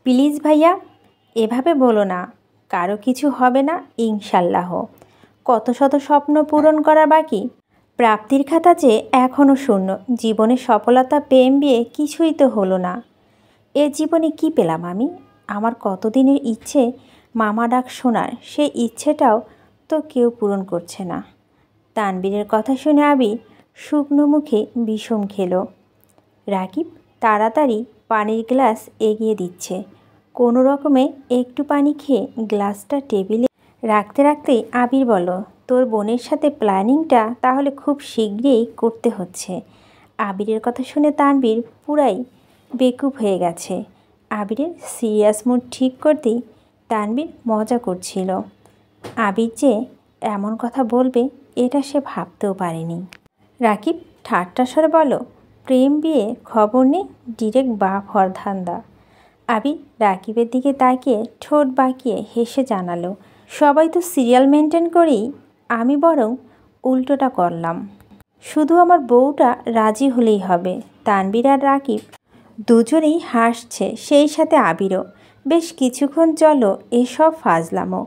Please ভাইয়া, এভাবে বলো না। কারো কিছু হবে না ইনশাল্লাহ। কত শত স্বপ্ন পূরণ করা বাকি। প্রাপ্তির খাতা যে এখনও শূন্য। জীবনে সফলতা, প্রেম, বিয়ে কিছুই তো হলো না। এ জীবনে কি পেলাম আমি? আমার কতদিনের ইচ্ছে মামা ডাক শোনার, সেই ইচ্ছেটাও তো কেউ পূরণ করছে না। তানবীরের কথা শুনে আবির শুকনো মুখে বিষম খেল। রাকিব তাড়াতাড়ি পানির গ্লাস এগিয়ে দিচ্ছে। কোনো রকমে একটু পানি খেয়ে গ্লাসটা টেবিলে রাখতে রাখতেই আবির বলল, তোর বোনের সাথে প্ল্যানিংটা তাহলে খুব শীঘ্রই করতে হচ্ছে। আবিরের কথা শুনে তানবীর পুরাই বেকুব হয়ে গেছে। আবিরের সিরিয়াস মুড ঠিক করতেই তানবীর মজা করছিল। আবির যে এমন কথা বলবে এটা সে ভাবতেও পারেনি। রাকিব ঠাট্টা স্বরে বলল, প্রেম বিয়ে খবর নেই, ডিরেক্ট বাপ হওয়ার ধান্দা। আবির রাকিবের দিকে তাকিয়ে ঠোঁট বাঁকিয়ে হেসে জানালো, সবাই তো সিরিয়াল মেনটেন করেই, আমি বরং উল্টোটা করলাম। শুধু আমার বউটা রাজি হলেই হবে। তানবীর আর রাকিব দুজনেই হাসছে, সেই সাথে আবিরও। বেশ কিছুক্ষণ চলো এসব ফাজলামো।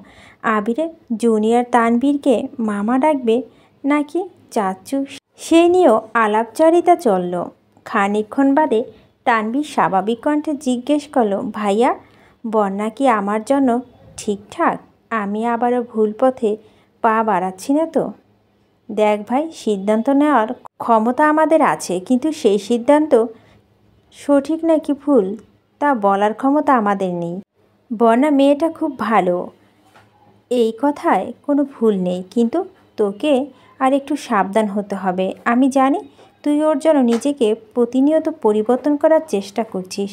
আবিরের জুনিয়র তানবীরকে মামা ডাকবে নাকি চাচু, সেই নিয়েও আলাপচারিতা চলল। খানিকক্ষণ বাদে তানবীর স্বাভাবিক কণ্ঠে জিজ্ঞেস করলো, ভাইয়া, বন্যা কি আমার জন্য ঠিকঠাক? আমি আবারও ভুল পথে পা বাড়াচ্ছি না তো? দেখ ভাই, সিদ্ধান্ত নেওয়ার ক্ষমতা আমাদের আছে, কিন্তু সেই সিদ্ধান্ত সঠিক নাকি ভুল তা বলার ক্ষমতা আমাদের নেই। বন্যা মেয়েটা খুব ভালো, এই কথায় কোনো ভুল নেই, কিন্তু তোকে আর একটু সাবধান হতে হবে। আমি জানি তুই ওর জন্য নিজেকে প্রতিনিয়ত পরিবর্তন করার চেষ্টা করছিস,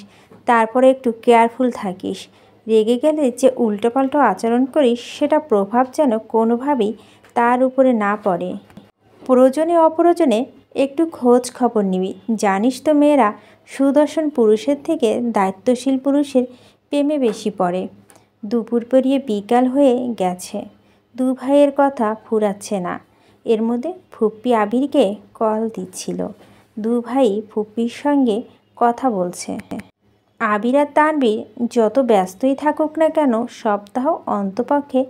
তারপরে একটু কেয়ারফুল থাকিস। রেগে গেলে যে উল্টোপাল্টো আচরণ করিস, সেটা প্রভাব যেন কোনোভাবেই তার উপরে না পড়ে। প্রয়োজনে অপ্রয়োজনে একটু খোঁজ খবর নিবি। জানিস তো মেয়েরা সুদর্শন পুরুষের থেকে দায়িত্বশীল পুরুষের প্রেমে বেশি পড়ে। দুপুর পেরিয়ে বিকাল হয়ে গেছে, দু ভাইয়ের কথা ফুরাচ্ছে না। এর মধ্যে ফুপ্পি আবিরকে কল দিচ্ছিল। দু ভাই ফুপ্পির সঙ্গে কথা বলছে। আবির আর তানবীর যত ব্যস্তই থাকুক না কেন, সপ্তাহ অন্তপক্ষে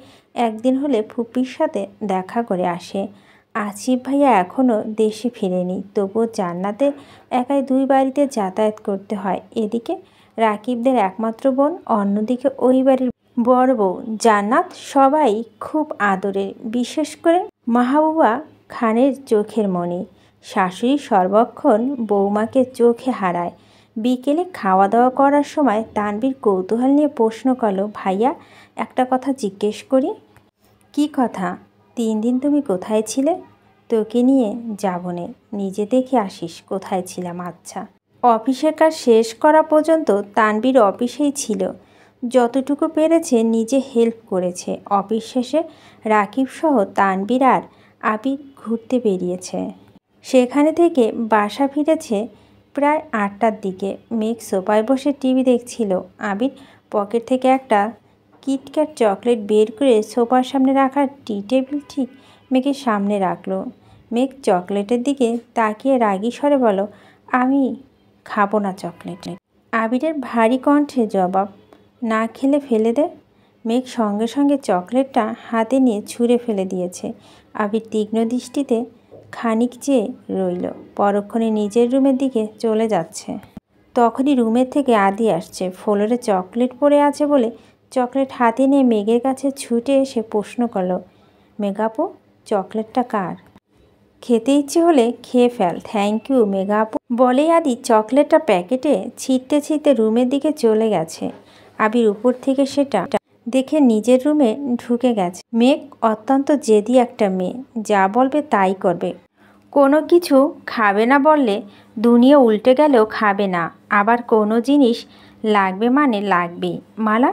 একদিন হলে ফুপ্পির সাথে দেখা করে আসে। আসিফ ভাইয়া এখনও দেশে ফিরেনি, তবুও জান্নাতে একাই দুই বাড়িতে যাতায়াত করতে হয়। এদিকে রাকিবদের একমাত্র বোন, অন্যদিকে ওই বাড়ির বড় বউ জান্নাত। সবাই খুব আদরের, বিশেষ করে মাহবুবা খানের চোখের মণি। শাশুড়ি সর্বক্ষণ বৌমাকে চোখে হারায়। বিকেলে খাওয়া দাওয়া করার সময় তানবীর কৌতূহল নিয়ে প্রশ্ন করলো, ভাইয়া, একটা কথা জিজ্ঞেস করি? কি কথা? 3 দিন তুমি কোথায় ছিলে? তোকে নিয়ে যাবনে, নিজে দেখে আসিস কোথায় ছিলাম। আচ্ছা। অফিসের কাজ শেষ করা পর্যন্ত তানবীর অফিসেই ছিল। যতটুকু পেরেছে নিজে হেল্প করেছে। অফিস শেষে রাকিব সহ তানবীর আর আবির ঘুরতে বেরিয়েছে। সেখানে থেকে বাসা ফিরেছে প্রায় 8টার দিকে। মেঘ সোফায় বসে টিভি দেখছিল। আবির পকেট থেকে একটা কিটক্যাট চকলেট বের করে সোফার সামনে রাখা টি টেবিল ঠিক মেঘের সামনে রাখলো। মেঘ চকলেটের দিকে তাকিয়ে রাগী স্বরে বলল, আমি খাবো না চকলেট। আবিরের ভারী কণ্ঠে জবাব, না খেলে ফেলে দে। মেঘ সঙ্গে সঙ্গে চকলেটটা হাতে নিয়ে ছুঁড়ে ফেলে দিয়েছে। আবির তীক্ষ্ণ দৃষ্টিতে খানিক চেয়ে রইল, পরক্ষণে নিজের রুমের দিকে চলে যাচ্ছে। তখনই রুমের থেকে আদি আসছে। ফ্লোরে চকলেট পড়ে আছে বলে চকলেট হাতে নিয়ে মেঘের কাছে ছুটে এসে প্রশ্ন করল, মেঘাপু, চকলেটটা কার? খেতে ইচ্ছে হলে খেয়ে ফেল। থ্যাংক ইউ মেঘাপু, বলেই আদি চকলেটটা প্যাকেটে ছিটতে ছিটতে রুমের দিকে চলে গেছে। আবির উপর থেকে সেটা দেখে নিজের রুমে ঢুকে গেছে। মেঘ অত্যন্ত জেদি একটা মেয়ে, যা বলবে তাই করবে। কোনো কিছু খাবে না বললে দুনিয়া উল্টে গেলেও খাবে না। আবার কোনো জিনিস লাগবে মানে লাগবেই। মালা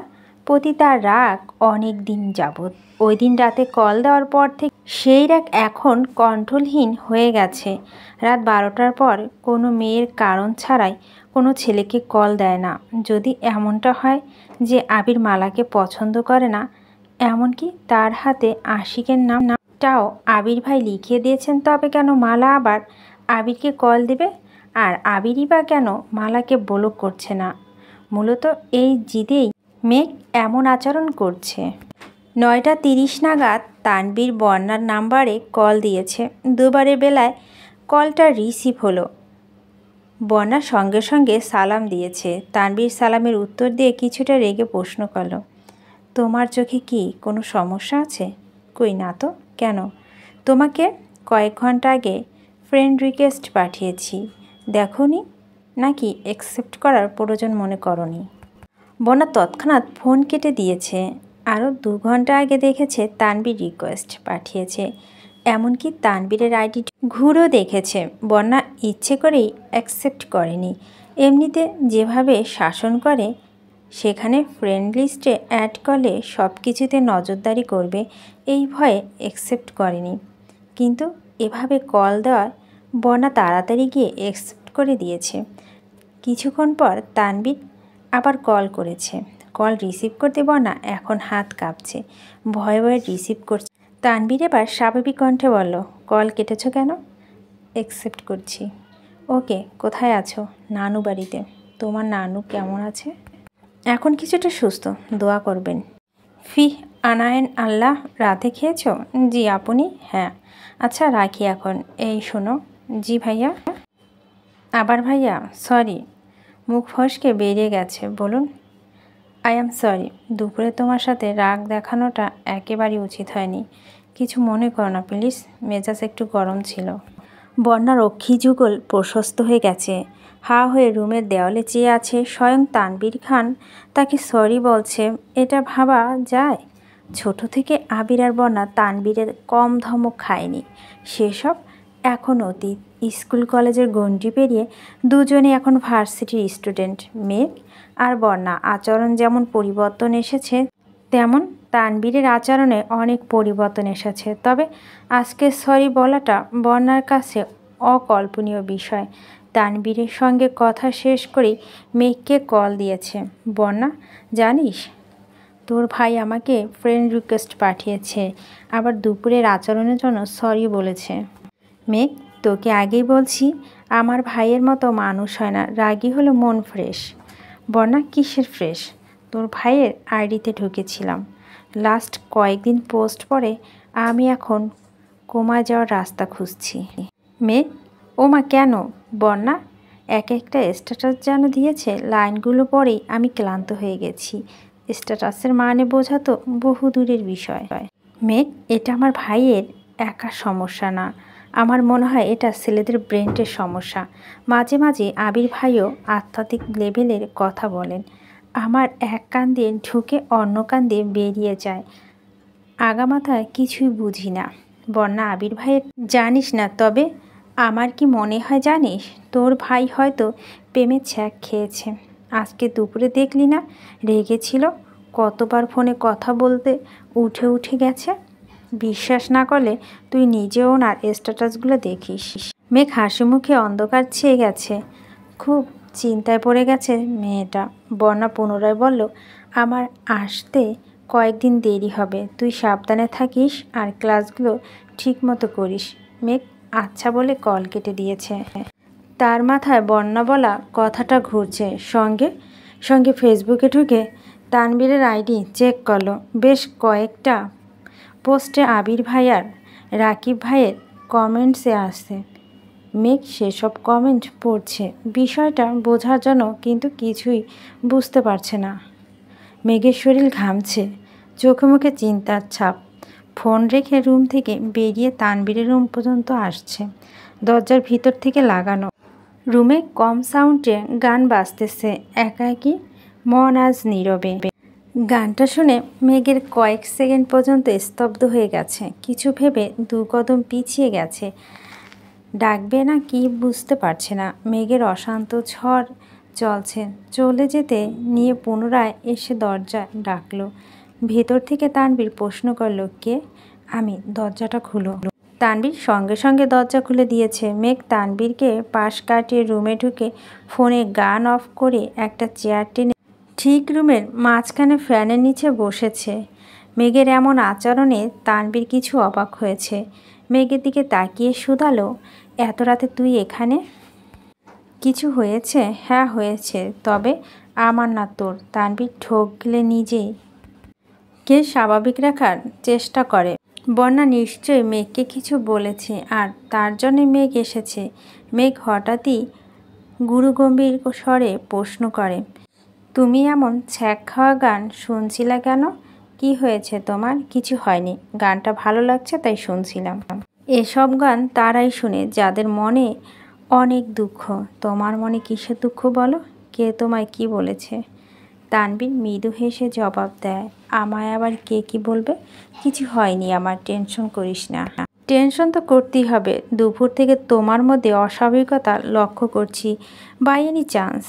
প্রতি তার রাগ অনেক দিন যাবৎ। ওই দিন রাতে কল দেওয়ার পর থেকে সেই রাগ এখন কন্ট্রোলহীন হয়ে গেছে। রাত 12টার পর কোনো মেয়ের কারণ ছাড়াই কোনো ছেলেকে কল দেয় না। যদি এমনটা হয় যে আবির মালাকে পছন্দ করে না, এমনকি তার হাতে আশিকের নামটাও আবির ভাই লিখিয়ে দিয়েছেন, তবে কেন মালা আবার আবিরকে কল দেবে? আর আবিরই বা কেন মালাকে ব্লক করছে না? মূলত এই জিদেই মেঘ এমন আচরণ করছে। 9:30 নাগাদ তানবীর বন্যার নাম্বারে কল দিয়েছে। দুবারের বেলায় কলটা রিসিভ হলো। বন্যা সঙ্গে সঙ্গে সালাম দিয়েছে। তানবীর সালামের উত্তর দিয়ে কিছুটা রেগে প্রশ্ন করল, তোমার চোখে কি কোনো সমস্যা আছে? কই না তো, কেন? তোমাকে কয়েক ঘন্টা আগে ফ্রেন্ড রিকোয়েস্ট পাঠিয়েছি, দেখোনি নাকি অ্যাকসেপ্ট করার প্রয়োজন মনে করনি? বন্যা তৎক্ষণাৎ ফোন কেটে দিয়েছে। আরও 2 ঘন্টা আগে দেখেছে তানবীর রিকোয়েস্ট পাঠিয়েছে, এমনকি তানবীরের আইডি ঘুরেও দেখেছে। বন্যা ইচ্ছে করেই অ্যাকসেপ্ট করেনি। এমনিতে যেভাবে শাসন করে, সেখানে ফ্রেন্ড লিস্টে অ্যাড করলে সব কিছুতে নজরদারি করবে এই ভয়ে অ্যাকসেপ্ট করেনি। কিন্তু এভাবে কল দেওয়ায় বন্যা তাড়াতাড়ি গিয়ে অ্যাকসেপ্ট করে দিয়েছে। কিছুক্ষণ পর তানবীর আবার কল করেছে। কল রিসিভ করতে বন্যা এখন হাত কাঁপছে, ভয়ে ভয়ে রিসিভ করছে। তানবীর এবার স্বাভাবিক কণ্ঠে বলল, কল কেটেছ কেন? অ্যাকসেপ্ট করছি। ওকে, কোথায় আছো? নানু বাড়িতে। তোমার নানু কেমন আছে? এখন কিছুটা সুস্থ, দোয়া করবেন। ফি আনায়েন আল্লাহ। রাতে খেয়েছ? জি আপনি? হ্যাঁ। আচ্ছা রাখি এখন। এই শোনো। জি ভাইয়া। আবার ভাইয়া? সরি। মুখ ফসকে বেরিয়ে গেছে। বলুন। আই অ্যাম সরি, দুপুরে তোমার সাথে রাগ দেখানোটা একেবারেই উচিত হয়নি। কিছু মনে করো না প্লিজ, মেজাজ একটু গরম ছিল। বন্যার অক্ষি যুগল প্রশস্ত হয়ে গেছে। হা হয়ে রুমের দেওয়ালে চেয়ে আছে। স্বয়ং তানবীর খান তাকে সরি বলছে, এটা ভাবা যায়? ছোট থেকে আবির আর বন্যা তানবীরের কম ধমক খায়নি। সেসব এখন অতীত। স্কুল কলেজের গণ্ডি পেরিয়ে দুজনে এখন ভার্সিটির স্টুডেন্ট। মেঘ আর বন্যা আচরণ যেমন পরিবর্তন এসেছে, তেমন তানবীরের আচরণে অনেক পরিবর্তন এসেছে। তবে আজকে সরি বলাটা বন্যার কাছে অকল্পনীয় বিষয়। তানবীরের সঙ্গে কথা শেষ করেই মেঘকে কল দিয়েছে। বন্যা, জানিস তোর ভাই আমাকে ফ্রেন্ড রিকোয়েস্ট পাঠিয়েছে, আবার দুপুরের আচরণের জন্য সরি বলেছে। মেঘ, তোকে আগেই বলছি, আমার ভাইয়ের মতো মানুষ হয় না। রাগী হলো মন ফ্রেশ। বন্যা, কিসের ফ্রেশ? তোর ভাইয়ের আইডিতে ঢুকেছিলাম, লাস্ট কয়েকদিন পোস্ট পরে আমি এখন কোমায় যাওয়ার রাস্তা খুঁজছি। মেঘ, ও মা, কেন? বন্যা, এক একটা স্ট্যাটাস যেন দিয়েছে, লাইনগুলো পরেই আমি ক্লান্ত হয়ে গেছি। স্ট্যাটাসের মানে বোঝা তো বহু দূরের বিষয়। মেঘ, এটা আমার ভাইয়ের একা সমস্যা না, আমার মনে হয় এটা ছেলেদের ব্রেনের সমস্যা। মাঝে মাঝে আবির ভাইও আধ্যাত্মিক লেভেলের কথা বলেন, আমার এক কান দিয়ে ঢুকে অন্য কান দিয়ে বেরিয়ে যায়। আগামাথায় কিছুই বুঝি না। বন্যা, আবির ভাইয়ের জানিস না, তবে আমার কি মনে হয় জানিস, তোর ভাই হয়তো প্রেমের ছ্যাক খেয়েছে। আজকে দুপুরে দেখলি না, রেগেছিল, কতবার ফোনে কথা বলতে উঠে উঠে গেছে। বিশ্বাস না করলে তুই নিজেও ওনার স্ট্যাটাসগুলো দেখিস। মেঘ হাসি মুখে অন্ধকার ছেয়ে গেছে, খুব চিন্তায় পড়ে গেছে মেয়েটা। বন্যা পুনরায় বলল, আমার আসতে কয়েকদিন দেরি হবে, তুই সাবধানে থাকিস আর ক্লাসগুলো ঠিক মতো করিস। মেঘ আচ্ছা বলে কল কেটে দিয়েছে। তার মাথায় বন্যা বলা কথাটা ঘুরছে। সঙ্গে সঙ্গে ফেসবুকে ঢুকে তানবীরের আইডি চেক করলো। বেশ কয়েকটা পোস্টে আবির ভাই আর রাকিব ভাইয়ের কমেন্টসে আসছে। মেঘ সেসব কমেন্ট পড়ছে, বিষয়টা বোঝার জন্য, কিন্তু কিছুই বুঝতে পারছে না। মেঘের শরীর ঘামছে, চোখে মুখে চিন্তার ছাপ। ফোন রেখে রুম থেকে বেরিয়ে তানবীরের রুম পর্যন্ত আসছে, দরজার ভিতর থেকে লাগানো। রুমে কম সাউন্ডে গান বাজতেছে। একাকী মন আজ নীরবে। গানটা শুনে মেঘের কয়েক সেকেন্ড পর্যন্ত স্তব্ধ হয়ে গেছে। কিছু ভেবে 2 কদম পিছিয়ে গেছে। ডাকবে না কি বুঝতে পারছে না। মেঘের অশান্ত ঝড় চলছে, চলে যেতে নিয়ে পুনরায় এসে দরজা ডাকলো। ভেতর থেকে তানবীর প্রশ্ন করল, কে? আমি। দরজাটা খুলো। তানবীর সঙ্গে সঙ্গে দরজা খুলে দিয়েছে। মেঘ তানবীরকে পাশ কাটিয়ে রুমে ঢুকে ফোনে গান অফ করে একটা চেয়ার টেনে ঠিক রুমের মাঝখানে ফ্যানের নিচে বসেছে। মেঘের এমন আচরণে তানবীর কিছু অবাক হয়েছে। মেঘের দিকে তাকিয়ে শুধালো, এত রাতে তুই এখানে? কিছু হয়েছে? হ্যাঁ হয়েছে, তবে আমার না তোর। তানভীর ঠোক গিলে নিজেকে স্বাভাবিক রাখার চেষ্টা করে। বন্যা নিশ্চয়ই মেঘকে কিছু বলেছে আর তার জন্যে মেঘ এসেছে। মেঘ হঠাৎই গুরুগম্ভীর স্বরে প্রশ্ন করে, তুমি এমন ছ্যাঁক খাওয়া গান শুনছিলা কেন? কি হয়েছে তোমার? কিছু হয়নি, গানটা ভালো লাগছে তাই শুনছিলাম। এসব গান তারাই শুনে যাদের মনে অনেক দুঃখ। তোমার মনে কিসের দুঃখ বলো? কে তোমায় কি বলেছে? তানভীর মৃদু হেসে জবাব দেয়, আমায় আবার কে কি বলবে? কিছু হয়নি আমার, টেনশন করিস না। টেনশন তো করতেই হবে, দুপুর থেকে তোমার মধ্যে অস্বাভাবিকতা লক্ষ্য করছি। বাই এনি চান্স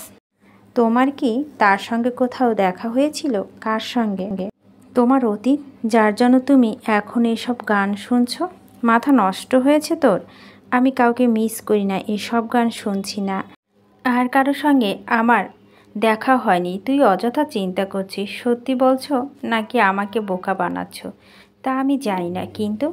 তোমার কি তার সঙ্গে কোথাও দেখা হয়েছিল? কার সঙ্গে? তোমার অতীত, যার জন্য তুমি এখন এসব গান শুনছো? মাথা নষ্ট হয়েছে তোর? আমি কাউকে মিস করি না, এসব গান শুনছি না। আর কারোর সঙ্গে আমার দেখা হয়নি। তুই অযথা চিন্তা করছিস। সত্যি বলছো নাকি আমাকে বোকা বানাচ্ছ তা আমি জানি না, কিন্তু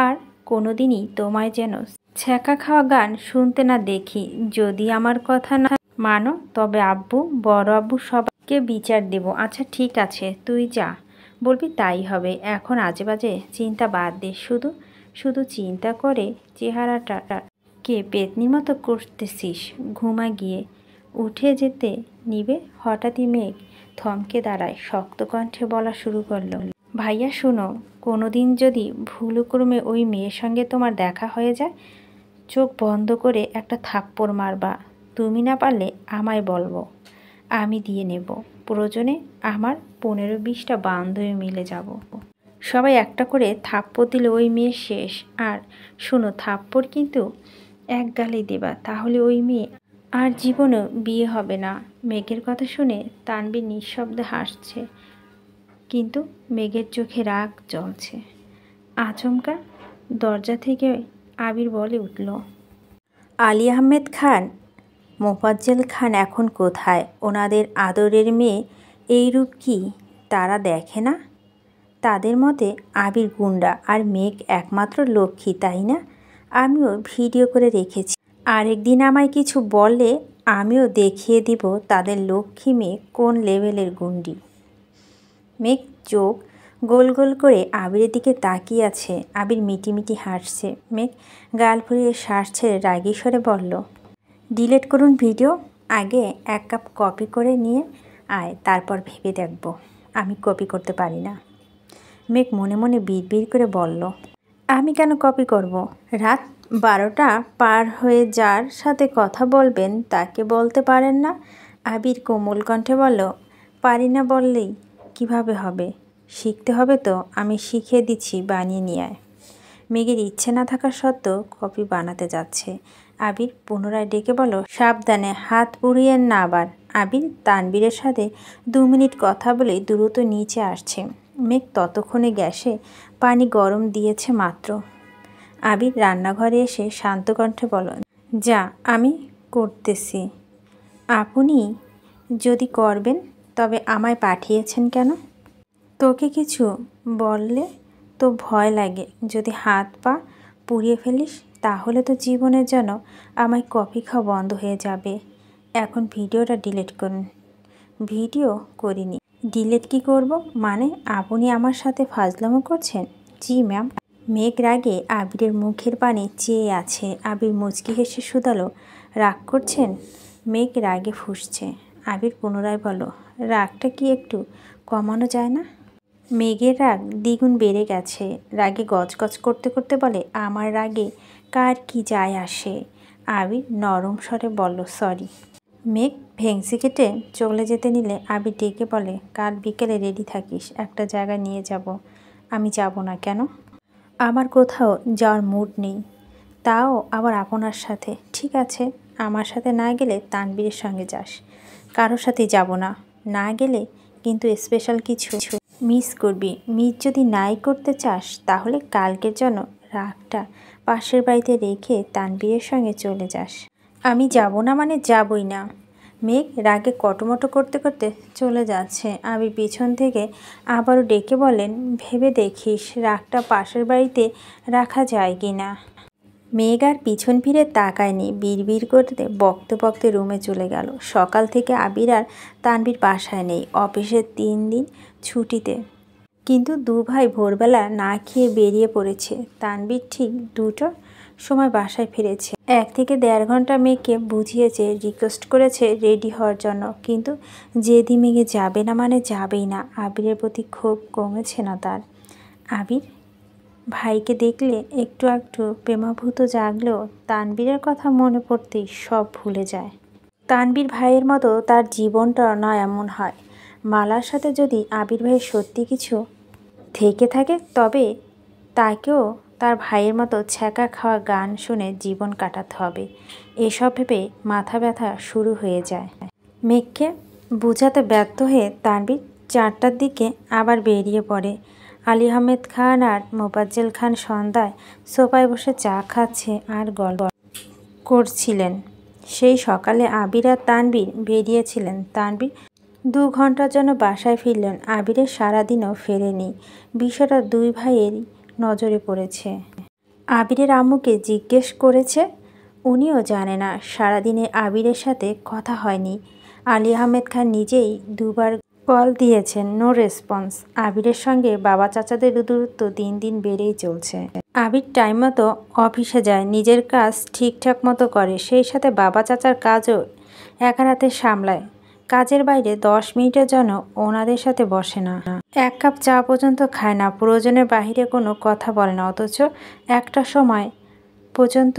আর কোনোদিনই তোমায় যেন ছ্যাঁকা খাওয়া গান শুনতে না দেখি। যদি আমার কথা না মানো তবে আব্বু, বড় আব্বু সবাইকে বিচার দেব। আচ্ছা ঠিক আছে, তুই যা বলবি তাই হবে। এখন আজেবাজে চিন্তা বাদ দে, শুধু শুধু চিন্তা করে চেহারাটা কে পেতনির মতো করতেছিস। ঘুমা গিয়ে। উঠে যেতে নিবে হঠাৎই মেঘ থমকে দাঁড়ায়, শক্ত কণ্ঠে বলা শুরু করলো, ভাইয়া শোনো, কোনো দিন যদি ভুলক্রমে ওই মেয়ের সঙ্গে তোমার দেখা হয়ে যায়, চোখ বন্ধ করে একটা থাপ্পড় মারবা। তুমি না পারলে আমায় বলবো, আমি দিয়ে নেব। প্রয়োজনে আমার 15-20টা বান্ধবী মিলে যাব, সবাই একটা করে থাপ্পড় দিলে ওই মেয়ে শেষ। আর শোনো, থাপ্পড় কিন্তু এক গালেই দেবা, তাহলে ওই মেয়ে আর জীবনেও বিয়ে হবে না। মেঘের কথা শুনে তানভীর নিঃশব্দে হাসছে, কিন্তু মেঘের চোখে রাগ জ্বলছে। আচমকা দরজা থেকে আবির বলে উঠল, আলী আহমেদ খান, মোফাজ্জল খান এখন কোথায়? ওনাদের আদরের মেয়ে এই রূপ কি তারা দেখে না? তাদের মতে আবির গুন্ডা আর মেঘ একমাত্র লক্ষ্মী, তাই না? আমিও ভিডিও করে রেখেছি, আরেকদিন আমায় কিছু বললে আমিও দেখিয়ে দিব তাদের লক্ষ্মী মেয়ে কোন লেভেলের গুন্ডি। মেঘ চোখ গোল গোল করে আবিরের দিকে তাকিয়ে আছে। আবির মিটিমিটি হাসছে। মেঘ গাল ফুরিয়ে শ্বাস ছেড়ে রাগী স্বরে বলল, ডিলিট করুন ভিডিও, আগে 1 কাপ কপি করে নিয়ে আয়, তারপর ভেবে দেখব। আমি কপি করতে পারি না। মেঘ মনে মনে বিড়বিড় করে বলল, আমি কেন কপি করব? রাত 12টা পার হয়ে যার সাথে কথা বলবেন তাকে বলতে পারেন না? আবির কোমল কণ্ঠে বলল, পারি না বললেই কিভাবে হবে? শিখতে হবে তো, আমি শিখিয়ে দিচ্ছি, বানিয়ে নিয়ে আয়। মেঘের ইচ্ছে না থাকা সত্ত্বেও কপি বানাতে যাচ্ছে। আবির পুনরায় ডেকে বলল, সাবধানে, হাত পুড়িয়েন না আবার। আবির তানভীরের সাথে 2 মিনিট কথা বলে দ্রুত নিচে আসছে। মেঘ ততক্ষণে গ্যাসে পানি গরম দিয়েছে মাত্র। আবির রান্নাঘরে এসে শান্ত কণ্ঠে বলল, যা, আমি করতেছি। আপনি যদি করবেন তবে আমায় পাঠিয়েছেন কেন? তোকে কিছু বললে তো ভয় লাগে, যদি হাত পা পুড়িয়ে ফেলিস তাহলে তো জীবনের জন্য আমায় কফি খাওয়া বন্ধ হয়ে যাবে। এখন ভিডিওটা ডিলিট করুন। ভিডিও করিনি। ডিলিট কি করব? মানে আপনি আমার সাথে ফাজলামো করছেন? জি ম্যাম। মেঘ রাগে আবিরের মুখের পানে চেয়ে আছে। আবির মুচকি হেসে শুধালো, রাগ করছেন? মেঘ রাগে ফুঁসছে। আবির পুনরায় বলল, রাগটা কি একটু কমানো যায় না? মেঘের রাগ দ্বিগুণ বেড়ে গেছে। রাগে গজগজ করতে করতে বলে, আমার রাগে কার কি যায় আসে? আবির নরম স্বরে বলল, সরি। মেঘ ভেংসি কেটে চলে যেতে নিলে আবির ডেকে বলে, কাল বিকেলে রেডি থাকিস, একটা জায়গায় নিয়ে যাব। আমি যাব না। কেন? আমার কোথাও যাওয়ার মুড নেই, তাও আবার আপনার সাথে। ঠিক আছে, আমার সাথে না গেলে তানভীরের সঙ্গে যাস। কারোর সাথে যাব না। না গেলে কিন্তু স্পেশাল কিছু মিস করবি। মিস যদি নাই করতে চাস তাহলে কালকের জন্য রাগটা পাশের বাড়িতে রেখে তানভীরের সঙ্গে চলে যাস। আমি যাব না মানে যাবই না। মেঘ রাগে কটমটো করতে করতে চলে যাচ্ছে। আবির পিছন থেকে আবারও ডেকে বলেন, ভেবে দেখিস রাগটা পাশের বাড়িতে রাখা যায় কি না। মেঘ আর পিছন ফিরে তাকায়নি, বিড়বিড় করতে বকতে বকতে রুমে চলে গেল। সকাল থেকে আবির আর তানভীর বাসায় নেই, অফিসের 3 দিন ছুটিতে। কিন্তু দু ভাই ভোরবেলা না খেয়ে বেরিয়ে পড়েছে। তানভীর ঠিক 2টোর সময় বাসায় ফিরেছে। 1 থেকে 1.5 ঘন্টা মেঘকে বুঝিয়েছে, রিকোয়েস্ট করেছে রেডি হওয়ার জন্য, কিন্তু যেদি মেঘে যাবে না মানে যাবেই না। আবিরের প্রতি ক্ষোভ কমেছে না তার। আবির ভাইকে দেখলে একটু একটু প্রেমাভূত জাগলেও তানভীরের কথা মনে পড়তেই সব ভুলে যায়। তানভীর ভাইয়ের মতো তার জীবনটা না এমন হয়। মালার সাথে যদি আবির ভাইয়ের সত্যি কিছু থেকে থাকে, তবে তাকেও তার ভাইয়ের মতো ছ্যাঁকা খাওয়া গান শুনে জীবন কাটাতে হবে। এসব ভেবে মাথা ব্যথা শুরু হয়ে যায়। মেঘকে বোঝাতে ব্যর্থ হয়ে তানভীর 4টার দিকে আবার বেরিয়ে পড়ে। আলী আহমেদ খান আর মোফাজ্জল খান সন্ধ্যায় সোফায় বসে চা খাচ্ছে আর গল্প করছিলেন। সেই সকালে আবির আর তানভীর বেরিয়েছিলেন। তানভীর 2 ঘন্টার জন্য বাসায় ফিরলেন। আবিরের সারাদিনও ফেরেনি। বিষয়টা 2 ভাইয়েরই নজরে পড়েছে। আবিরের আম্মুকে জিজ্ঞেস করেছে, উনিও জানে না। সারাদিনে আবিরের সাথে কথা হয়নি। আলী আহমেদ খান নিজেই 2বার কল দিয়েছেন, নো রেসপন্স। আবিরের সঙ্গে বাবা চাচাদের দূরত্ব দিন দিন বেড়েই চলছে। আবির টাইম মতো অফিসে যায়, নিজের কাজ ঠিকঠাক মতো করে, সেই সাথে বাবা চাচার কাজও একা হাতে সামলায়। কাজের বাইরে 10 মিনিটের জন্য ওনাদের সাথে বসে না। 1 কাপ চা পর্যন্ত খায় না। প্রয়োজনের বাহিরে কোনো কথা বলে না। অথচ একটা সময় পর্যন্ত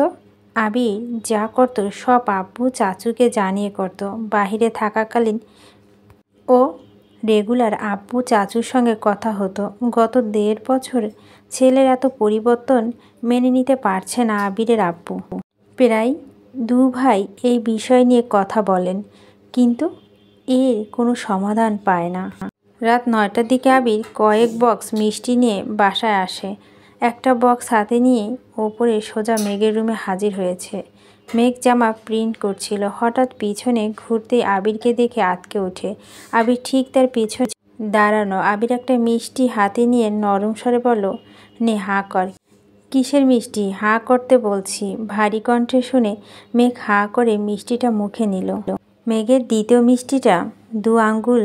আবির যা করত সব আব্বু চাচুকে জানিয়ে করত। বাহিরে থাকাকালীন ও রেগুলার আব্বু চাচুর সঙ্গে কথা হতো। গত 1.5 বছর ছেলের এত পরিবর্তন মেনে নিতে পারছে না আবিরের আব্বু। প্রায় 2 ভাই এই বিষয় নিয়ে কথা বলেন, কিন্তু এর কোনো সমাধান পায় না। রাত 9টার দিকে আবির কয়েক বক্স মিষ্টি নিয়ে বাসায় আসে। একটা বক্স হাতে নিয়ে ওপরে সোজা মেঘের রুমে হাজির হয়েছে। মেঘ জামা প্রিন্ট করছিল। হঠাৎ পিছনে ঘুরতেই আবিরকে দেখে আঁতকে ওঠে। আবির ঠিক তার পিছনে দাঁড়ানো। আবির একটা মিষ্টি হাতে নিয়ে নরম স্বরে বলল, নে হাঁ কর। কিসের মিষ্টি? হাঁ করতে বলছি। ভারী কণ্ঠে শুনে মেঘ হাঁ করে মিষ্টিটা মুখে নিল। মেঘের দ্বিতীয় মিষ্টিটা 2 আঙ্গুল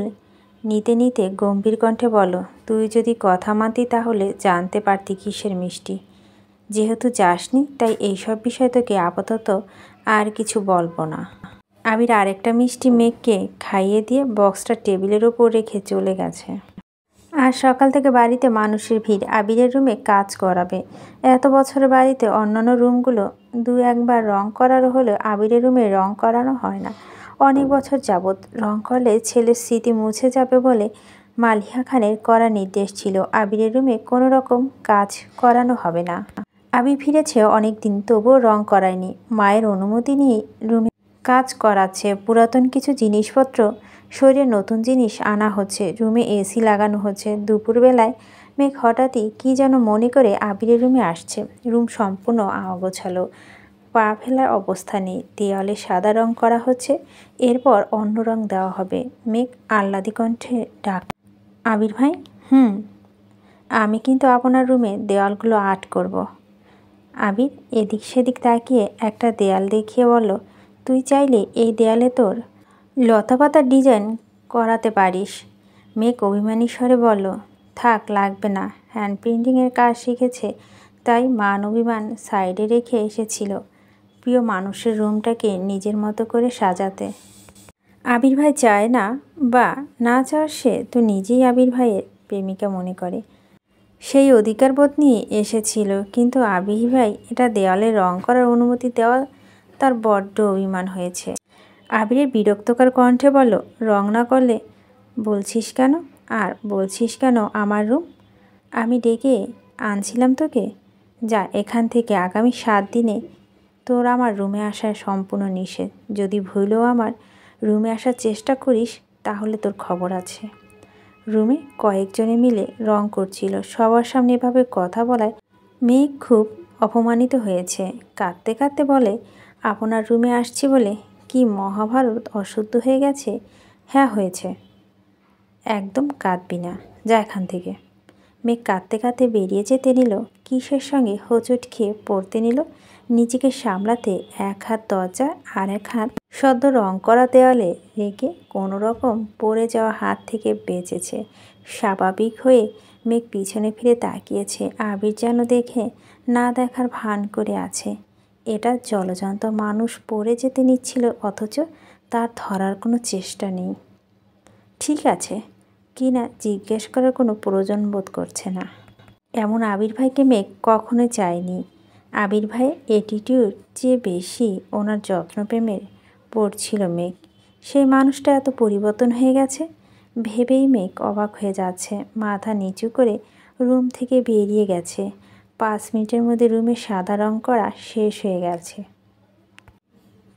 নিতে নিতে গম্ভীর কণ্ঠে বলল, তুই যদি কথা মানতি তাহলে জানতে পারতি কিসের মিষ্টি। যেহেতু যাসনি তাই এইসব বিষয় তোকে আপাতত আর কিছু বলবো না। আবির আরেকটা মিষ্টি মেঘকে খাইয়ে দিয়ে বক্সটা টেবিলের ওপর রেখে চলে গেছে। আর সকাল থেকে বাড়িতে মানুষের ভিড়। আবিরের রুমে কাজ করাবে। এত বছরের বাড়িতে অন্যান্য রুমগুলো 2-1 বার রং করানো হলেও আবিরের রুমে রং করানো হয় না। অনেক বছর যাবৎ। রং করলে ছেলের স্মৃতি মুছে যাবে বলে মালিহা খানের কড়া নির্দেশ ছিল, আবিরের রুমে কোনো রকম কাজ করানো হবে না। আবির ফিরেছে অনেক দিন, তবুও রং করায়নি। মায়ের অনুমতি নিয়ে রুমে কাজ করাচ্ছে। পুরাতন কিছু জিনিসপত্র সরিয়ে নতুন জিনিস আনা হচ্ছে। রুমে এসি লাগানো হচ্ছে। দুপুরবেলায় মেঘ হঠাৎই কী যেন মনে করে আবিরের রুমে আসছে। রুম সম্পূর্ণ অগোছালো, পা ফেলার অবস্থা নেই। দেওয়ালে সাদা রং করা হচ্ছে, এরপর অন্য রং দেওয়া হবে। মেঘ আহ্লাদি কণ্ঠে ডাক, আবির ভাই। আমি কিন্তু আপনার রুমে দেওয়ালগুলো আর্ট করব। আবির এদিক সেদিক তাকিয়ে একটা দেয়াল দেখিয়ে বলল, তুই চাইলে এই দেয়ালে তোর লতাপাতার ডিজাইন করাতে পারিস। মেঘ অভিমানী স্বরে বলল, থাক, লাগবে না। হ্যান্ড প্রিন্টিংয়ের কাজ শিখেছে, তাই মান অভিমান সাইডে রেখে এসেছিল প্রিয় মানুষের রুমটাকে নিজের মতো করে সাজাতে। আবির ভাই চায় না বা না চাওয়ার সে তো নিজেই আবির ভাইয়ের প্রেমিকা মনে করে। সেই অধিকারবোধ নিয়ে এসেছিল, কিন্তু আবির ভাই এটা দেওয়ালে রং করার অনুমতি দেওয়া তার বড্ড অভিমান হয়েছে। আবিরের বিরক্তকর কণ্ঠে বলল, রং না করলে বলছিস কেন? আর বলছিস কেন আমার রুম? আমি ডেকে আনছিলাম তোকে? যা এখান থেকে। আগামী 7 দিনে তোর আমার রুমে আসার সম্পূর্ণ নিষেধ। যদি ভুলেও আমার রুমে আসার চেষ্টা করিস তাহলে তোর খবর আছে। রুমে কয়েকজনে মিলে রং করছিল। সবার সামনে এভাবে কথা বলায় মেঘ খুব অপমানিত হয়েছে। কাঁদতে কাঁদতে বলে, আপনার রুমে আসছি বলে কি মহাভারত অশুদ্ধ হয়ে গেছে? হ্যাঁ হয়েছে। একদম কাঁদবি না, যা এখান থেকে। মেঘ কাঁদতে কাঁদতে বেরিয়ে যেতে নিল, কিসের সঙ্গে হোঁচট খেয়ে পড়তে নিল। নিজেকে সামলাতে এক হাত দরজা আর এক হাত সদ্য রং করা দেওয়ালে রেখে কোনো রকম পড়ে যাওয়া হাত থেকে বেঁচেছে। স্বাভাবিক হয়ে মেঘ পিছনে ফিরে তাকিয়েছে। আবির যেন দেখে না দেখার ভান করে আছে। এটা জলজন্ত মানুষ পড়ে যেতে নিচ্ছিল, অথচ তার ধরার কোনো চেষ্টা নেই। ঠিক আছে কি না জিজ্ঞেস করার কোনো প্রয়োজন বোধ করছে না। এমন আবির ভাইকে মেঘ কখনোই চায়নি। আবির ভাইয়ের অ্যাটিটিউড যে বেশি ওনার যত্ন প্রেমের পড়ছিল মেঘ। সেই মানুষটা এত পরিবর্তন হয়ে গেছে ভেবেই মেঘ অবাক হয়ে যাচ্ছে। মাথা নিচু করে রুম থেকে বেরিয়ে গেছে। 5 মিনিটের মধ্যে রুমে সাদা রং করা শেষ হয়ে গেছে।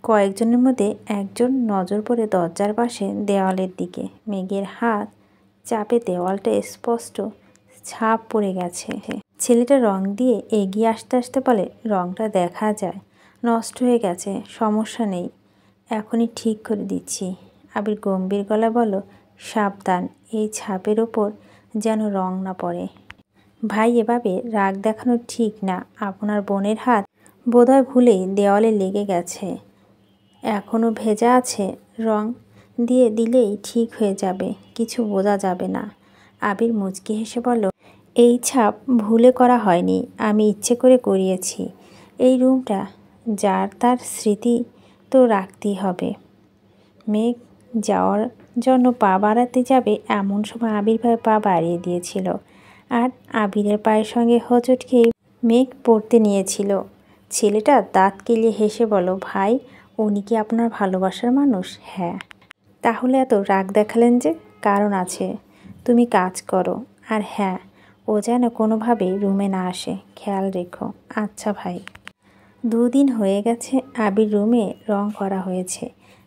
কয়েকজনের মধ্যে একজন নজর পড়ে দরজার পাশে দেওয়ালের দিকে। মেঘের হাত চাপে দেওয়ালটা স্পষ্ট ছাপ পড়ে গেছে। ছেলেটা রং দিয়ে এগিয়ে আসতে আসতে বলে, রংটা দেখা যায় নষ্ট হয়ে গেছে, সমস্যা নেই, এখনই ঠিক করে দিচ্ছি। আবির গম্ভীর গলা বলল, সাবধান, এই ছাপের ওপর যেন রং না পড়ে। ভাই, এভাবে রাগ দেখানো ঠিক না। আপনার বোনের হাত বোধহয় ভুলেই দেওয়ালে লেগে গেছে, এখনও ভেজা আছে, রং দিয়ে দিলেই ঠিক হয়ে যাবে, কিছু বোঝা যাবে না। আবির মুচকি হেসে বলল, এই ছাপ ভুলে করা হয়নি, আমি ইচ্ছে করে করিয়েছি। এই রুমটা যার তার স্মৃতি তো রাখতেই হবে। মেঘ যাওয়ার জন্য পা বাড়াতে যাবে এমন সময় আবির ভাই পা বাড়িয়ে দিয়েছিল, আর আবিরের পায়ের সঙ্গে হোঁচট খেয়ে মেঘ পড়তে নিয়েছিল। ছেলেটা দাঁত কেলিয়ে হেসে বলল, ভাই, উনি কি আপনার ভালোবাসার মানুষ? হ্যাঁ। তাহলে এত রাগ দেখালেন যে? কারণ আছে, তুমি কাজ করো। আর হ্যাঁ, ও যেন কোনোভাবেই রুমে না আসে, খেয়াল রেখো। আচ্ছা ভাই। 2 দিন হয়ে গেছে আবির রুমে রং করা হয়েছে।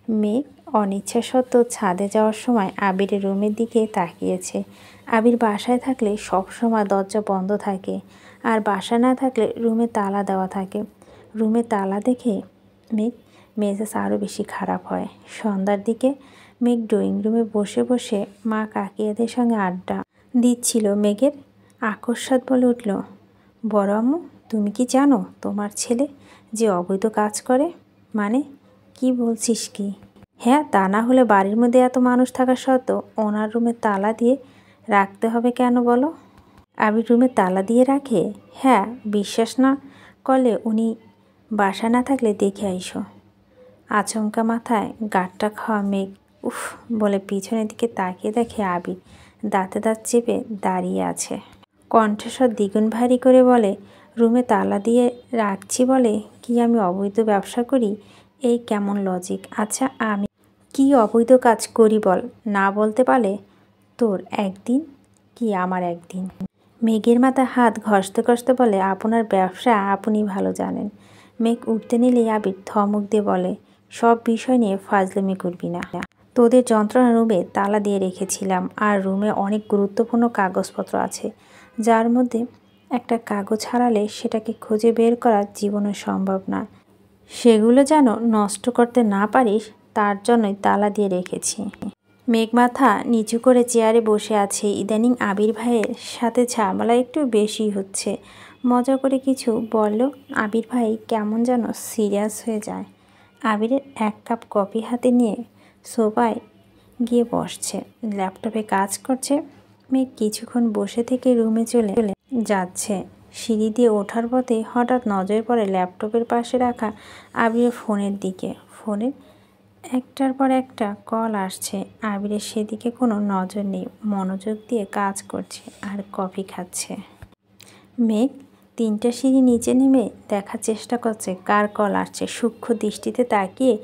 মেঘ অনিচ্ছা সত্ত্বেও ছাদে যাওয়ার সময় আবিরের রুমের দিকে তাকিয়েছে। আবির বাসায় থাকলে সব সময় দরজা বন্ধ থাকে, আর বাসায় না থাকলে রুমে তালা দেওয়া থাকে। রুমে তালা দেখে মেজাজ আরও বেশি খারাপ হয়। সন্ধ্যার দিকে মেঘ ড্রয়িং রুমে বসে বসে মা কাকিয়াদের সঙ্গে আড্ডা দিচ্ছিল। মেঘের আকস্মাৎ বলে উঠল, বড় আম্মু, তুমি কি জানো তোমার ছেলে যে অবৈধ কাজ করে? মানে কি বলছিস কি? হ্যাঁ, তা না হলে বাড়ির মধ্যে এত মানুষ থাকা সত্ত্বেও ওনার রুমে তালা দিয়ে রাখতে হবে কেন বলো? আবির রুমে তালা দিয়ে রাখে? হ্যাঁ, বিশ্বাস না করলে উনি বাসা না থাকলে দেখে আইসো। আচমকা মাথায় গাঁটটা খাওয়া মেঘ উফ বলে পিছনের দিকে তাকিয়ে দেখে আবির দাঁতে দাঁত চেপে দাঁড়িয়ে আছে। কণ্ঠস্বর দ্বিগুণ ভারী করে বলে, রুমে তালা দিয়ে রাখছি বলে কি আমি অবৈধ ব্যবসা করি? এই কেমন লজিক? আচ্ছা, আমি কি অবৈধ কাজ করি বল? না বলতে পারলে তোর একদিন কি আমার একদিন। মেঘের মাথা হাত ঘষতে ঘষতে বলে, আপনার ব্যবসা আপনি ভালো জানেন। মেঘ উঠতে নিলেই আবির ধমক দিয়ে বলে, সব বিষয় নিয়ে ফাজলামি করবি না। তোদের যন্ত্রণা রুমে তালা দিয়ে রেখেছিলাম, আর রুমে অনেক গুরুত্বপূর্ণ কাগজপত্র আছে, যার মধ্যে একটা কাগজ হারালে সেটাকে খুঁজে বের করা জীবনে সম্ভব না। সেগুলো যেন নষ্ট করতে না পারিস, তার জন্যই তালা দিয়ে রেখেছি। মেঘ মাথা নিচু করে চেয়ারে বসে আছে। ইদানিং আবির ভাইয়ের সাথে ঝামেলা একটু বেশি হচ্ছে। মজা করে কিছু বলল আবির ভাই কেমন যেন সিরিয়াস হয়ে যায়। আবিরের 1 কাপ কফি হাতে নিয়ে সোফায় গিয়ে বসছে, ল্যাপটপে কাজ করছে। মেঘ কিছুক্ষণ বসে থেকে রুমে চলে যাচ্ছে। সিঁড়ি দিয়ে ওঠার পথে হঠাৎ নজর পড়ে ল্যাপটপের পাশে রাখা আবিরের ফোনের দিকে। ফোনের একটার পর একটা কল আসছে। আবিরের সেদিকে কোনো নজর নেই, মনোযোগ দিয়ে কাজ করছে আর কফি খাচ্ছে। মেঘ 3টা সিঁড়ি নিচে নেমে দেখার চেষ্টা করছে কার কল আসছে। সূক্ষ্ম দৃষ্টিতে তাকিয়ে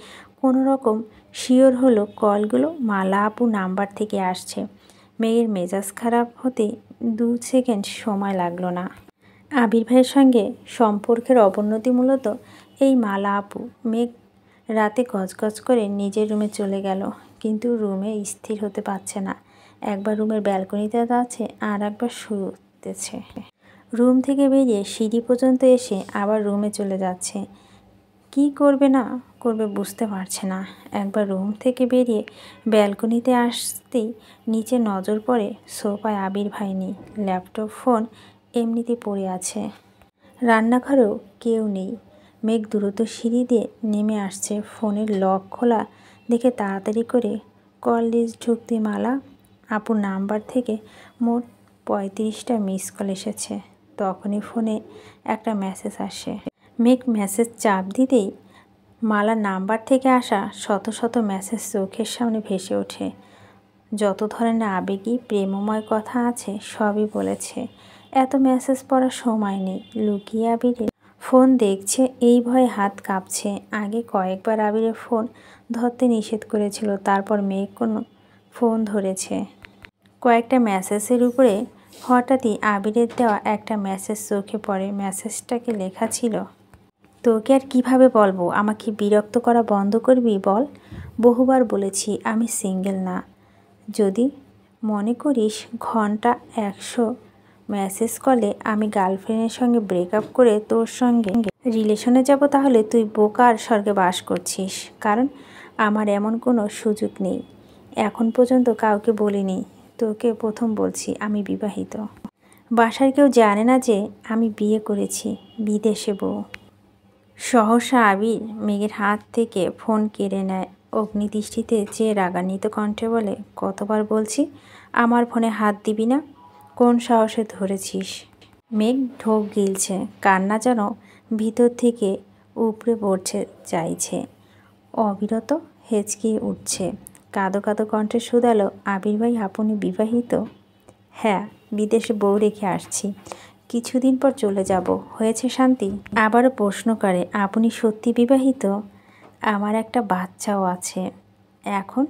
কোনো রকম শিওর হলো কলগুলো মালা আপু নাম্বার থেকে আসছে। মেঘের মেজাজ খারাপ হতে 2 সেকেন্ড সময় লাগলো না। আবির ভাইয়ের সঙ্গে সম্পর্কের অবনতি মূলত এই মালা আপু। মেঘ রাতে গজগজ করে নিজের রুমে চলে গেল, কিন্তু রুমে স্থির হতে পারছে না। একবার রুমের ব্যালকনিতে আছে, আর একবার শুতেছে। রুম থেকে বেরিয়ে সিঁড়ি পর্যন্ত এসে আবার রুমে চলে যাচ্ছে। কি করবে না করবে বুঝতে পারছে না। একবার রুম থেকে বেরিয়ে ব্যালকনিতে আসতেই নিচে নজর পড়ে সোফায় আবির ভাই নেই, ল্যাপটপ ফোন এমনিতেই পড়ে আছে। রান্নাঘরেও কেউ নেই। মেঘ দ্রুত সিঁড়ি দিয়ে নেমে আসছে। ফোনের লক খোলা দেখে তাড়াতাড়ি করে কল লিস্ট ঢুকতে মালা আপুর নাম্বার থেকে মোট 35টা মিস কল এসেছে। তখনই ফোনে একটা মেসেজ আসে। মেঘ মেসেজ চাপ দিতেই মালার নাম্বার থেকে আসা শত শত মেসেজ চোখের সামনে ভেসে ওঠে। যত ধরনের আবেগী প্রেমময় কথা আছে সবই বলেছে। এত মেসেজ পড়ার সময় নেই। লুকিয়ে আবিরের ফোন দেখছে, এই ভয়ে হাত কাঁপছে। আগে কয়েকবার আবিরের ফোন ধরতে নিষেধ করেছিল, তারপর মেঘ কোনো ফোন ধরেছে। কয়েকটা মেসেজের উপরে হঠাৎই আবিরের দেওয়া একটা মেসেজ চোখে পড়ে। মেসেজটাকে লেখা ছিল, তোকে আর কিভাবে বলবো, আমাকে বিরক্ত করা বন্ধ করবি বল। বহুবার বলেছি আমি সিঙ্গেল না। যদি মনে করিস ঘন্টা 100 মেসেজ কলে আমি গার্লফ্রেন্ডের সঙ্গে ব্রেকআপ করে তোর সঙ্গে রিলেশনে যাব, তাহলে তুই বোকার স্বর্গে বাস করছিস। কারণ আমার এমন কোনো সুযোগ নেই। এখন পর্যন্ত কাউকে বলিনি। তোকে প্রথম বলছি আমি বিবাহিত। বাসার কেউ জানে না যে আমি বিয়ে করেছি, বিদেশে বউ। সহসা আবির মেঘের হাত থেকে ফোন কেড়ে নেয়। অগ্নিদৃষ্টিতে চেয়ে রাগান্বিত কণ্ঠে বলে, কতবার বলছি আমার ফোনে হাত দিবি না, কোন সাহসে ধরেছিস। মেঘ ঢোক গিলছে, কান্না যেন ভিতর থেকে উপড়ে পড়ছে চাইছে। অবিরত হেঁচকিয়ে উঠছে। কাঁদো কাঁদো কণ্ঠে শুধালো, আবির ভাই আপনি বিবাহিত? হ্যাঁ, বিদেশে বউ রেখে আসছি, কিছুদিন পর চলে যাব। হয়েছে শান্তি? আবারও প্রশ্ন করে, আপনি সত্যি বিবাহিত? আমার একটা বাচ্চাও আছে। এখন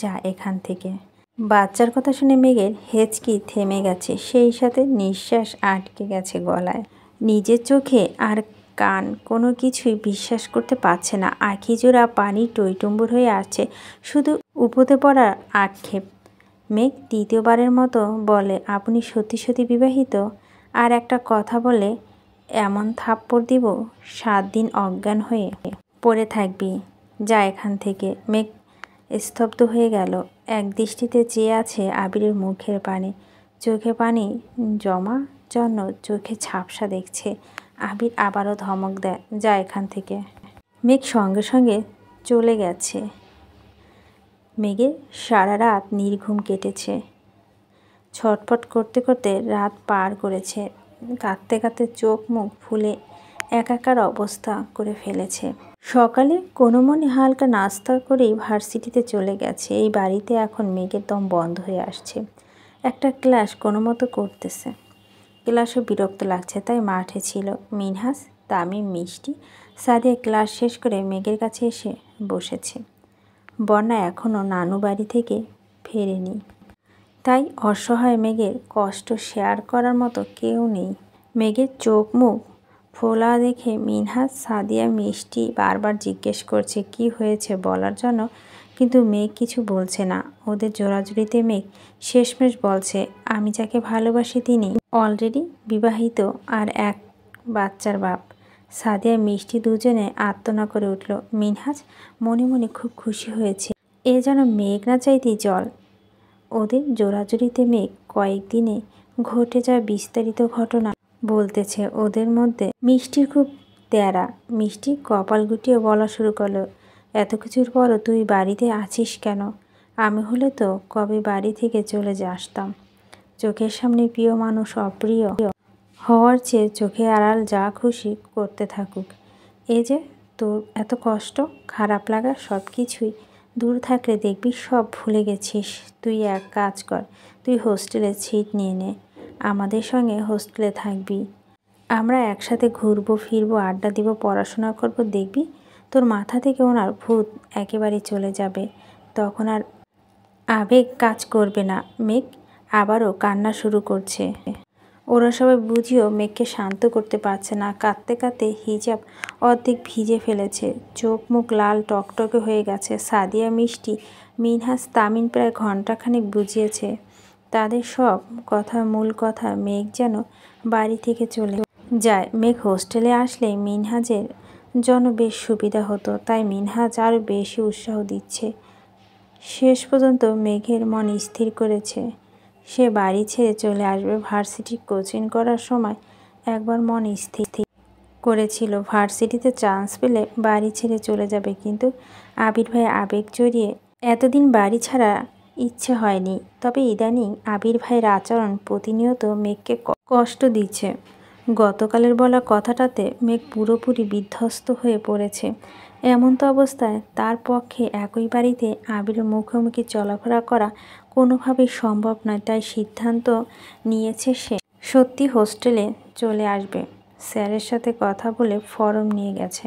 যা এখান থেকে। বাচ্চার কথা শুনে মেঘের হেঁচকি থেমে গেছে, সেই সাথে নিঃশ্বাস আটকে গেছে গলায়। নিজের চোখে আর কান কোনো কিছুই বিশ্বাস করতে পারছে না। আঁখি জোড়া পানি টইটুম্বুর হয়ে আসছে, শুধু উপদে পড়ার আক্ষেপ। মেঘ দ্বিতীয়বারের মতো বলে, আপনি সত্যি সত্যি বিবাহিত? আর একটা কথা বলে এমন থাপ্পড় দিব 7 দিন অজ্ঞান হয়ে পড়ে থাকবি। যা এখান থেকে। মেঘ স্তব্ধ হয়ে গেল। এক দৃষ্টিতে চেয়ে আছে আবিরের মুখের পানে। চোখে পানি জমা জন্য চোখে ঝাপসা দেখছে। আবির আবারও ধমক দেয়, যা এখান থেকে। মেঘ সঙ্গে সঙ্গে চলে গেছে। মেঘের সারা রাত নির্ঘুম কেটেছে। ছটফট করতে করতে রাত পার করেছে। কাঁদতে কাঁদতে চোখ মুখ ফুলে একাকার অবস্থা করে ফেলেছে। সকালে কোনো মনে হালকা নাস্তা করেই ভার্সিটিতে চলে গেছে। এই বাড়িতে এখন মেঘের দম বন্ধ হয়ে আসছে। একটা ক্লাস কোনো মতো করতেছে। ক্লাসও বিরক্ত লাগছে, তাই মাঠে ছিল মিনহাজ, তামিম, মিষ্টি, সাদিয়া। ক্লাস শেষ করে মেঘের কাছে এসে বসেছে। বন্যা এখনও নানু বাড়ি থেকে ফেরেনি, তাই অসহায় মেঘের কষ্ট শেয়ার করার মতো কেউ নেই। মেঘের চোখ মুখ ফোলা দেখে মিনহাজ, সাদিয়া, মিষ্টি বারবার জিজ্ঞেস করছে কি হয়েছে বলার জন্য, কিন্তু মেঘ কিছু বলছে না। ওদের জোড়াজুড়িতে মেঘ শেষমেশ বলছে, আমি যাকে ভালোবাসি তিনি অলরেডি বিবাহিত আর এক বাচ্চার বাপ। সাদিয়া মিষ্টি দুজনে আর্তনা করে উঠল। মিনহাজ মনে মনে খুব খুশি হয়েছে। এ যেন মেঘ না চাইতেই জল। ওদের জোড়াজুড়িতে মেঘ কয়েকদিনে ঘটে যাওয়া বিস্তারিত ঘটনা বলতেছে ওদের মধ্যে। মিষ্টির খুব তেড়া। মিষ্টি কপাল গুটিয়ে বলা শুরু করলো, এত কিছুর পরও তুই বাড়িতে আছিস কেন? আমি হলে তো কবে বাড়ি থেকে চলে আসতাম। চোখের সামনে প্রিয় মানুষ অপ্রিয় হওয়ার চেয়ে চোখে আড়াল যা খুশি করতে থাকুক। এই যে তোর এত কষ্ট, খারাপ লাগা, সব কিছুই দূর থাকলে দেখবি সব ভুলে গেছিস। তুই এক কাজ কর, তুই হোস্টেলে সিট নিয়ে নে, আমাদের সঙ্গে হোস্টেলে থাকবি। আমরা একসাথে ঘুরবো ফিরবো, আড্ডা দিব, পড়াশোনা করব। দেখবি তোর মাথা থেকে ওনার ভূত একেবারেই চলে যাবে। তখন আর আবেগ কাজ করবে না। মেঘ আবারও কান্না শুরু করছে। ওরা সবাই বুঝিয়েও মেঘকে শান্ত করতে পারছে না। কাঁদতে কাঁদতে হিজাব অর্ধেক ভিজে ফেলেছে। চোখ মুখ লাল টকটকে হয়ে গেছে। সাদিয়া, মিষ্টি, মিনহাজ, তামিম প্রায় ঘণ্টাখানেক বুঝিয়েছে। তাদের সব কথা মূল কথা মেঘ যেন বাড়ি থেকে চলে যায়। মেঘ হোস্টেলে আসলে মিনহাজের জন্য বেশ সুবিধা হতো, তাই মিনহাজ আরও বেশি উৎসাহ দিচ্ছে। শেষ পর্যন্ত মেঘের মন স্থির করেছে সে বাড়ি ছেড়ে চলে আসবে। ভার্সিটি কোচিং করার সময় একবার মন স্থির করেছিল ভার্সিটিতে চান্স পেলে বাড়ি ছেড়ে চলে যাবে, কিন্তু আবির ভাই আবেগ জড়িয়ে এতদিন বাড়ি ছাড়া ইচ্ছে হয়নি। তবে ইদানিং আবির ভাইয়ের আচরণ প্রতিনিয়ত মেঘকে কষ্ট দিচ্ছে। গতকালের বলা কথাটাতে মেঘ পুরোপুরি বিধ্বস্ত হয়ে পড়েছে। এমন তো অবস্থায় তার পক্ষে একই বাড়িতে আবিরের মুখোমুখি চলাফেরা করা কোনোভাবেই সম্ভব নয়। তাই সিদ্ধান্ত নিয়েছে সে সত্যি হোস্টেলে চলে আসবে। স্যারের সাথে কথা বলে ফর্ম নিয়ে গেছে।